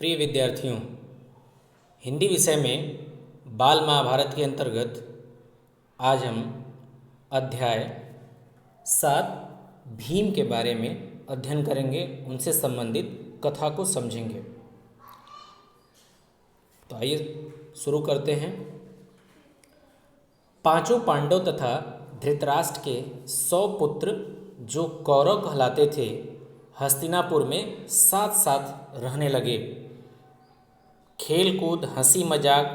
प्रिय विद्यार्थियों, हिंदी विषय में बाल महाभारत के अंतर्गत आज हम अध्याय 7 भीम के बारे में अध्ययन करेंगे, उनसे संबंधित कथा को समझेंगे। तो आइए शुरू करते हैं। पांचों पांडव तथा धृतराष्ट्र के 100 पुत्र जो कौरव कहलाते थे, हस्तिनापुर में साथ साथ रहने लगे। खेल कूद हंसी मजाक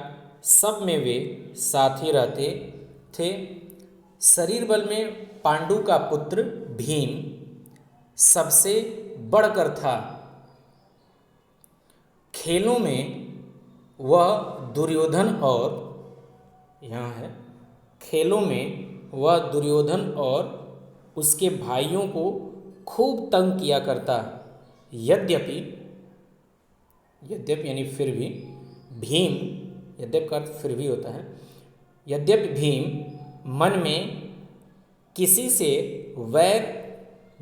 सब में वे साथ ही रहते थे। शरीर बल में पांडु का पुत्र भीम सबसे बढ़कर था। खेलों में वह दुर्योधन और उसके भाइयों को खूब तंग किया करता। यद्यपि यानी फिर भी भीम, यद्यपि का अर्थ फिर भी होता है, यद्यपि भीम मन में किसी से वैर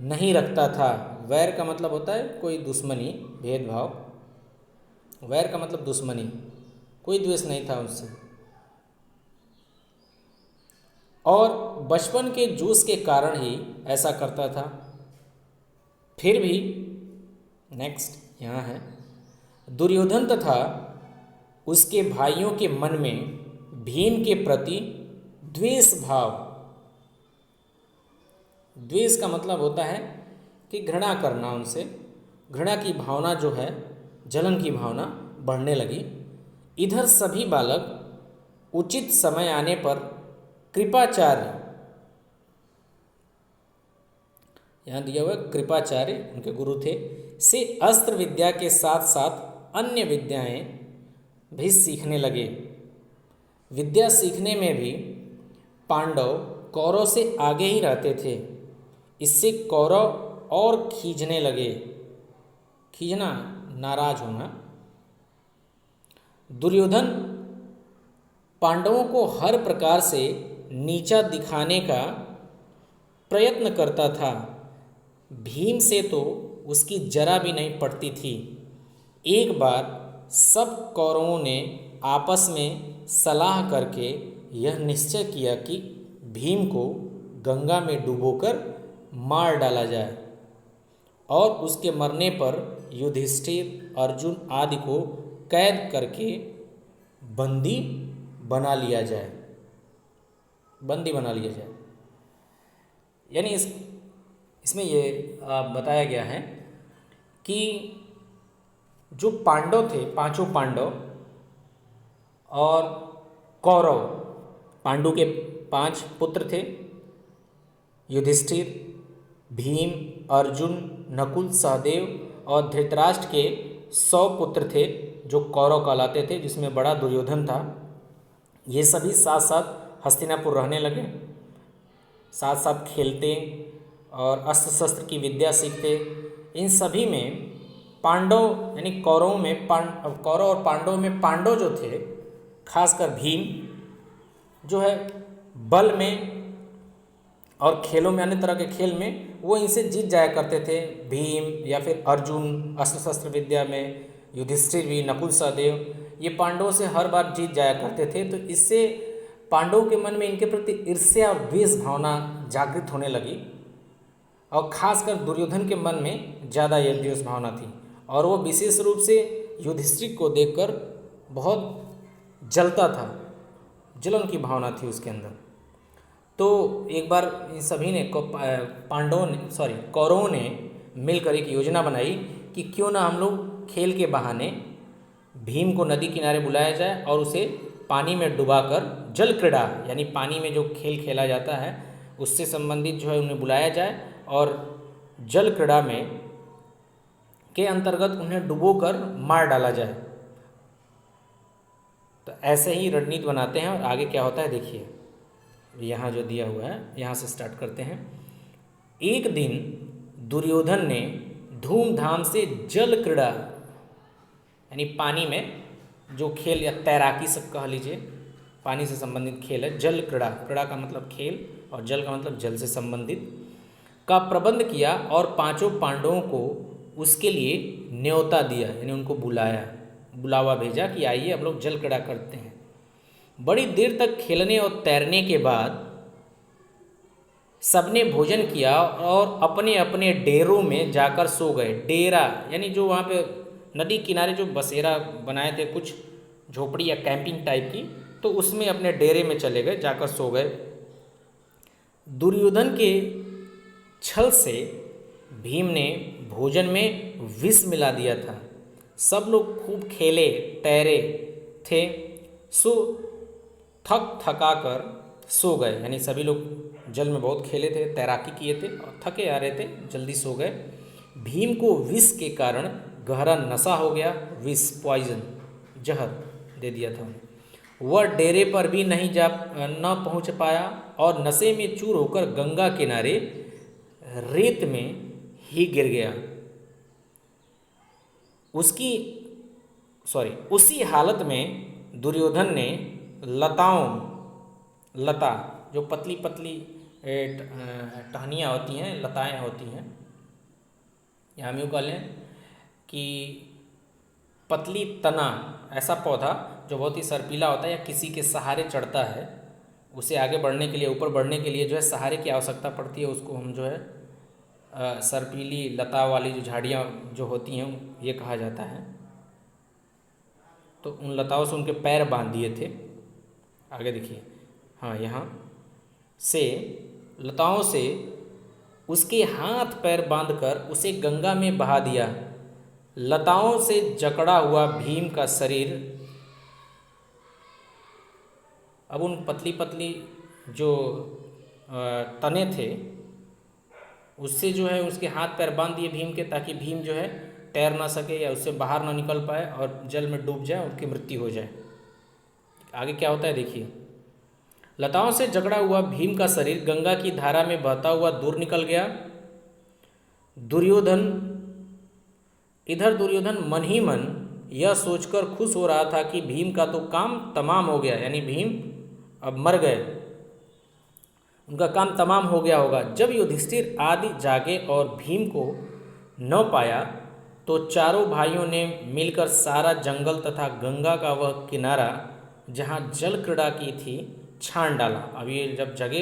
नहीं रखता था। वैर का मतलब होता है कोई दुश्मनी, भेदभाव। वैर का मतलब दुश्मनी, कोई द्वेष नहीं था उससे। और बचपन के जोश के कारण ही ऐसा करता था। फिर भी नेक्स्ट यहाँ है, दुर्योधन तथा उसके भाइयों के मन में भीम के प्रति द्वेष भाव, द्वेष का मतलब होता है कि घृणा करना, उनसे घृणा की भावना जो है, जलन की भावना बढ़ने लगी। इधर सभी बालक उचित समय आने पर कृपाचार्य, यहाँ दिया हुआ कृपाचार्य उनके गुरु थे, से अस्त्र विद्या के साथ साथ अन्य विद्याएं भी सीखने लगे। विद्या सीखने में भी पांडव कौरव से आगे ही रहते थे। इससे कौरव और खींचने लगे। खींचना, नाराज होना। दुर्योधन पांडवों को हर प्रकार से नीचा दिखाने का प्रयत्न करता था। भीम से तो उसकी जरा भी नहीं पड़ती थी। एक बार सब कौरवों ने आपस में सलाह करके यह निश्चय किया कि भीम को गंगा में डुबोकर मार डाला जाए और उसके मरने पर युधिष्ठिर, अर्जुन आदि को कैद करके बंदी बना लिया जाए। यानी इसमें ये बताया गया है कि जो पांडव थे, पांचों पांडव और कौरव, पांडु के 5 पुत्र थे, युधिष्ठिर, भीम, अर्जुन, नकुल, सहदेव, और धृतराष्ट्र के 100 पुत्र थे जो कौरव कहलाते थे, जिसमें बड़ा दुर्योधन था। ये सभी साथ साथ हस्तिनापुर रहने लगे, साथ साथ खेलते और अस्त्र शस्त्र की विद्या सीखते। इन सभी में पांडव यानी कौरव और पांडव में पांडव जो थे, खासकर भीम जो है, बल में और खेलों में, अन्य तरह के खेल में वो इनसे जीत जाया करते थे। भीम या फिर अर्जुन अस्त्र शस्त्र विद्या में, युधिष्ठिर भी, नकुल, सहदेव, ये पांडवों से हर बार जीत जाया करते थे। तो इससे पांडवों के मन में इनके प्रति ईर्ष्या और द्वेष भावना जागृत होने लगी और खासकर दुर्योधन के मन में ज़्यादा यह द्वेष भावना थी। और वो विशेष रूप से युधिष्ठिर को देखकर बहुत जलता था, जलन की भावना थी उसके अंदर। तो एक बार इन सभी ने कौरवों ने मिलकर एक योजना बनाई कि क्यों ना हम लोग खेल के बहाने भीम को नदी किनारे बुलाया जाए और उसे पानी में डुबाकर जल क्रीड़ा, यानी पानी में जो खेल खेला जाता है उससे संबंधित जो है उन्हें बुलाया जाए और जल क्रीड़ा में के अंतर्गत उन्हें डुबोकर मार डाला जाए। तो ऐसे ही रणनीति बनाते हैं और आगे क्या होता है देखिए, यहाँ जो दिया हुआ है, यहाँ से स्टार्ट करते हैं। एक दिन दुर्योधन ने धूमधाम से जल क्रीड़ा, यानी पानी में जो खेल या तैराकी सब कह लीजिए, पानी से संबंधित खेल है, जल क्रीड़ा। क्रीड़ा का मतलब खेल और जल का मतलब जल से संबंधित, का प्रबंध किया और 5 पांडवों को उसके लिए न्योता दिया, यानी उनको बुलावा भेजा कि आइए हम लोग जल क्रीड़ा करते हैं। बड़ी देर तक खेलने और तैरने के बाद सबने भोजन किया और अपने अपने डेरों में जाकर सो गए। डेरा यानी जो वहाँ पे नदी किनारे जो बसेरा बनाए थे, कुछ झोपड़ी या कैंपिंग टाइप की, तो उसमें अपने डेरे में चले गए, जाकर सो गए। दुर्योधन के छल से भीम ने भोजन में विष मिला दिया था। सब लोग खूब खेले तैरे थे, सो थक थका कर सो गए, यानी सभी लोग जल में बहुत खेले थे, तैराकी किए थे और थके आ रहे थे, जल्दी सो गए। भीम को विष के कारण गहरा नशा हो गया, विष पॉइजन, जहर दे दिया था उन्हें। वह डेरे पर भी नहीं न पहुंच पाया और नशे में चूर होकर गंगा किनारे रेत में ही गिर गया। उसी हालत में दुर्योधन ने लता जो पतली पतली टहनियाँ होती हैं, लताएं होती हैं, या हम यूँ कह लें कि पतली तना, ऐसा पौधा जो बहुत ही सर्पीला होता है या किसी के सहारे चढ़ता है, उसे आगे बढ़ने के लिए, ऊपर बढ़ने के लिए जो है सहारे की आवश्यकता पड़ती है, उसको हम जो है सर्पीली लता वाली जो झाड़ियाँ जो होती हैं ये कहा जाता है। तो उन लताओं से उनके पैर बांध दिए थे। आगे देखिए, हाँ, यहाँ से लताओं से उसके हाथ पैर बांधकर उसे गंगा में बहा दिया। लताओं से जकड़ा हुआ भीम का शरीर अब उन पतली पतली जो तने थे उससे जो है उसके हाथ पैर बांध दिए भीम के, ताकि भीम जो है तैर ना सके या उससे बाहर ना निकल पाए और जल में डूब जाए, उनकी मृत्यु हो जाए। आगे क्या होता है देखिए। लताओं से जकड़ा हुआ भीम का शरीर गंगा की धारा में बहता हुआ दूर निकल गया। दुर्योधन मन ही मन यह सोचकर खुश हो रहा था कि भीम का तो काम तमाम हो गया, यानी भीम अब मर गए, उनका काम तमाम हो गया होगा। जब युधिष्ठिर आदि जागे और भीम को न पाया तो चारों भाइयों ने मिलकर सारा जंगल तथा गंगा का वह किनारा जहाँ जल क्रीड़ा की थी छान डाला। अब ये जब जगे,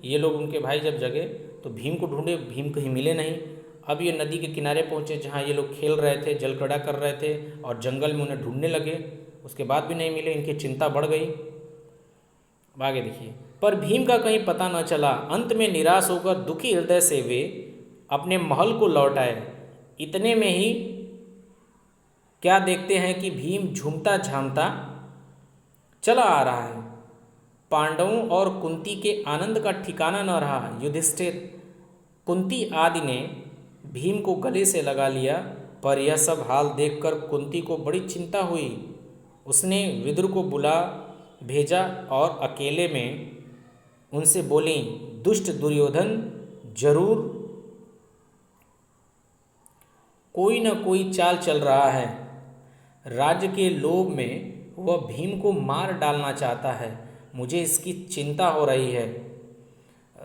ये लोग उनके भाई जब जगे तो भीम को ढूंढे, भीम कहीं मिले नहीं। अब ये नदी के किनारे पहुँचे जहाँ ये लोग खेल रहे थे, जल क्रीड़ा कर रहे थे, और जंगल में उन्हें ढूंढने लगे, उसके बाद भी नहीं मिले। इनकी चिंता बढ़ गई। आगे देखिए। पर भीम का कहीं पता न चला। अंत में निराश होकर दुखी हृदय से वे अपने महल को लौट आए। इतने में ही क्या देखते हैं कि भीम झूमता झामता चला आ रहा है। पांडवों और कुंती के आनंद का ठिकाना न रहा। युधिष्ठिर, कुंती आदि ने भीम को गले से लगा लिया, पर यह सब हाल देखकर कुंती को बड़ी चिंता हुई। उसने विदुर को बुला भेजा और अकेले में उनसे बोली, दुष्ट दुर्योधन जरूर कोई न कोई चाल चल रहा है। राज्य के लोभ में वह भीम को मार डालना चाहता है। मुझे इसकी चिंता हो रही है।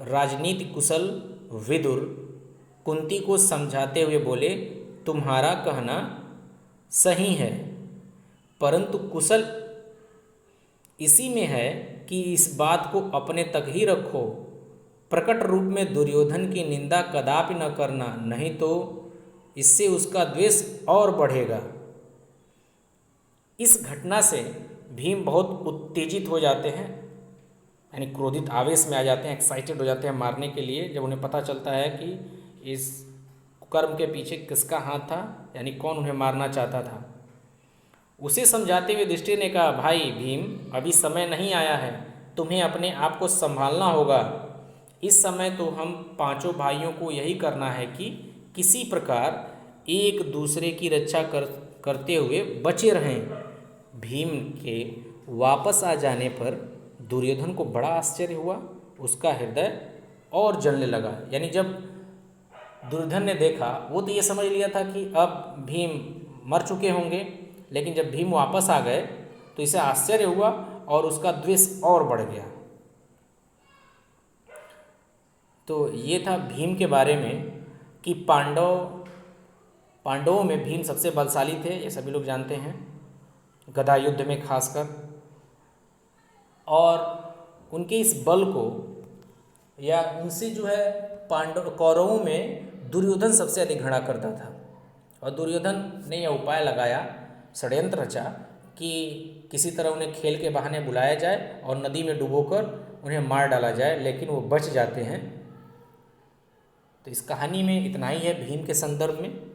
राजनीति कुशल विदुर कुंती को समझाते हुए बोले, तुम्हारा कहना सही है, परंतु कुशल इसी में है कि इस बात को अपने तक ही रखो। प्रकट रूप में दुर्योधन की निंदा कदापि न करना, नहीं तो इससे उसका द्वेष और बढ़ेगा। इस घटना से भीम बहुत उत्तेजित हो जाते हैं, यानी क्रोधित, आवेश में आ जाते हैं, एक्साइटेड हो जाते हैं मारने के लिए, जब उन्हें पता चलता है कि इस कर्म के पीछे किसका हाथ था, यानी कौन उन्हें मारना चाहता था। उसे समझाते हुए युधिष्ठिर ने कहा, भाई भीम, अभी समय नहीं आया है, तुम्हें अपने आप को संभालना होगा। इस समय तो हम पांचों भाइयों को यही करना है कि किसी प्रकार एक दूसरे की रक्षा करते हुए बचे रहें। भीम के वापस आ जाने पर दुर्योधन को बड़ा आश्चर्य हुआ, उसका हृदय और जलने लगा। यानी जब दुर्योधन ने देखा, वो तो ये समझ लिया था कि अब भीम मर चुके होंगे, लेकिन जब भीम वापस आ गए तो इसे आश्चर्य हुआ और उसका द्वेष और बढ़ गया। तो ये था भीम के बारे में कि पांडवों में भीम सबसे बलशाली थे, ये सभी लोग जानते हैं, गदा युद्ध में खासकर। और उनके इस बल को, या उनसे जो है पांडव कौरवों में दुर्योधन सबसे अधिक घृणा करता था। और दुर्योधन ने यह उपाय लगाया, षड्यंत्र रचा कि किसी तरह उन्हें खेल के बहाने बुलाया जाए और नदी में डुबोकर उन्हें मार डाला जाए, लेकिन वो बच जाते हैं। तो इस कहानी में इतना ही है भीम के संदर्भ में।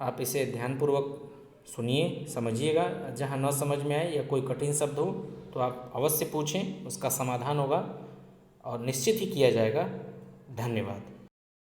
आप इसे ध्यानपूर्वक सुनिए, समझिएगा। जहाँ न समझ में आए या कोई कठिन शब्द हो तो आप अवश्य पूछें, उसका समाधान होगा और निश्चित ही किया जाएगा। धन्यवाद।